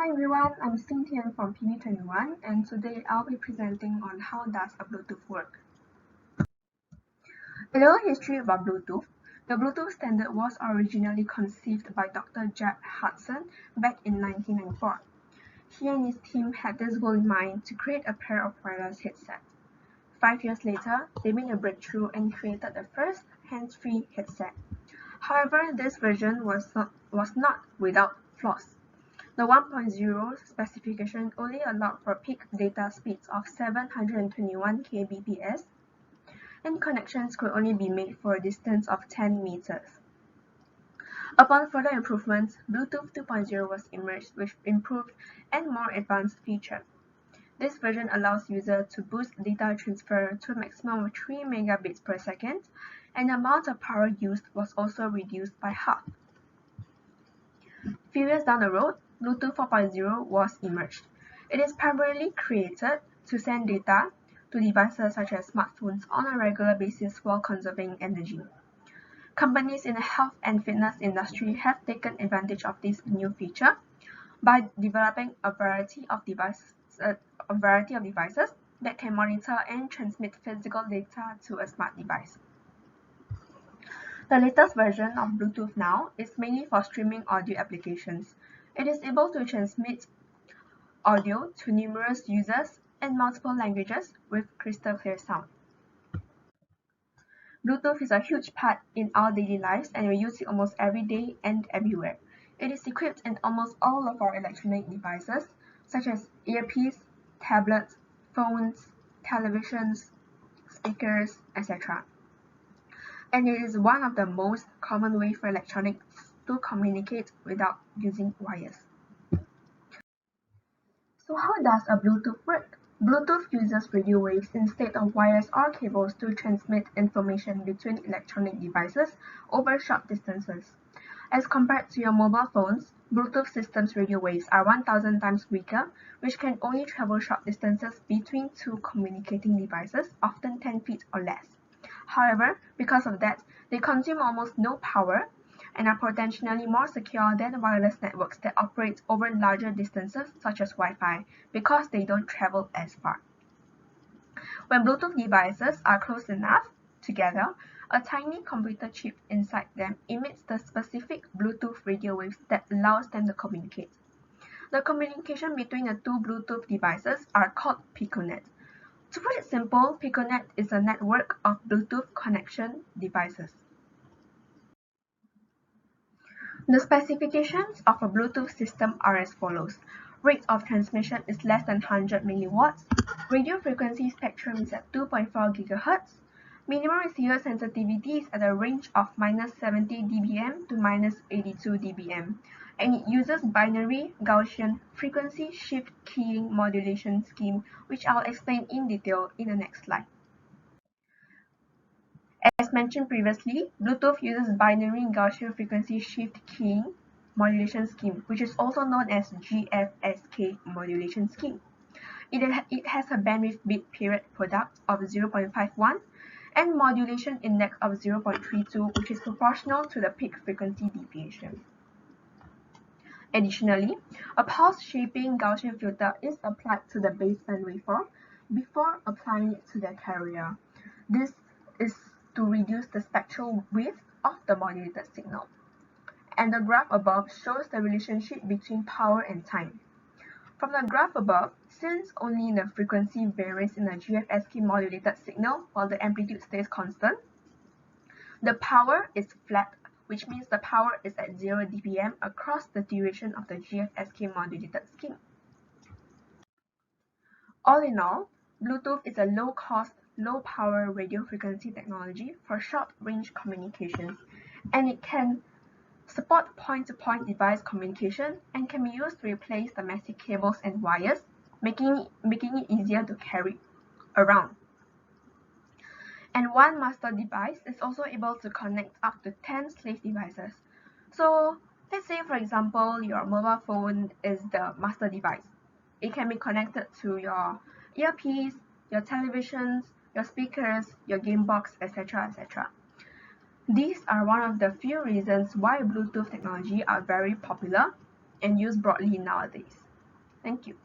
Hi everyone, I'm Xingtian from PB21 and today I'll be presenting on how does a Bluetooth work. A little history about Bluetooth. The Bluetooth standard was originally conceived by Dr. Jack Hudson back in 1994. He and his team had this goal in mind to create a pair of wireless headsets. 5 years later, they made a breakthrough and created the first hands-free headset. However, this version was not without flaws. The 1.0 specification only allowed for peak data speeds of 721 kbps, and connections could only be made for a distance of 10 meters. Upon further improvements, Bluetooth 2.0 was emerged with improved and more advanced features. This version allows users to boost data transfer to a maximum of 3 megabits per second, and the amount of power used was also reduced by half. Few years down the road, Bluetooth 4.0 was emerged. It is primarily created to send data to devices such as smartphones on a regular basis while conserving energy. Companies in the health and fitness industry have taken advantage of this new feature by developing a variety of devices that can monitor and transmit physical data to a smart device. The latest version of Bluetooth now is mainly for streaming audio applications. It is able to transmit audio to numerous users in multiple languages with crystal clear sound. Bluetooth is a huge part in our daily lives and we use it almost every day and everywhere. It is equipped in almost all of our electronic devices, such as earpiece, tablets, phones, televisions, speakers, etc. And it is one of the most common ways for electronics to communicate without using wires. So how does a Bluetooth work? Bluetooth uses radio waves instead of wires or cables to transmit information between electronic devices over short distances. As compared to your mobile phones, Bluetooth systems' radio waves are 1,000 times weaker, which can only travel short distances between two communicating devices, often 10 feet or less. However, because of that, they consume almost no power and are potentially more secure than wireless networks that operate over larger distances such as Wi-Fi because they don't travel as far. When Bluetooth devices are close enough together, a tiny computer chip inside them emits the specific Bluetooth radio waves that allows them to communicate. The communication between the two Bluetooth devices are called piconet. To put it simple, piconet is a network of Bluetooth connection devices. The specifications of a Bluetooth system are as follows. Rate of transmission is less than 100 milliwatts. Radio frequency spectrum is at 2.4 GHz. Minimum receiver sensitivity is at a range of -70 dBm to -82 dBm. And it uses binary Gaussian frequency shift keying modulation scheme, which I'll explain in detail in the next slide. As mentioned previously, Bluetooth uses binary Gaussian frequency shift keying modulation scheme, which is also known as GFSK modulation scheme. It has a bandwidth bit period product of 0.51 and modulation index of 0.32, which is proportional to the peak frequency deviation. Additionally, a pulse shaping Gaussian filter is applied to the baseband waveform before applying it to the carrier. This is to reduce the spectral width of the modulated signal. And the graph above shows the relationship between power and time. From the graph above, since only the frequency varies in the GFSK modulated signal while the amplitude stays constant, the power is flat, which means the power is at 0 dBm across the duration of the GFSK modulated scheme. All in all, Bluetooth is a low-cost, low-power radio frequency technology for short-range communications, and it can support point-to-point device communication and can be used to replace the messy cables and wires, making it easier to carry around. And one master device is also able to connect up to 10 slave devices. So let's say, for example, your mobile phone is the master device. It can be connected to your earpiece, your televisions, your speakers, your game box, etc., etc. These are one of the few reasons why Bluetooth technology are very popular and used broadly nowadays. Thank you.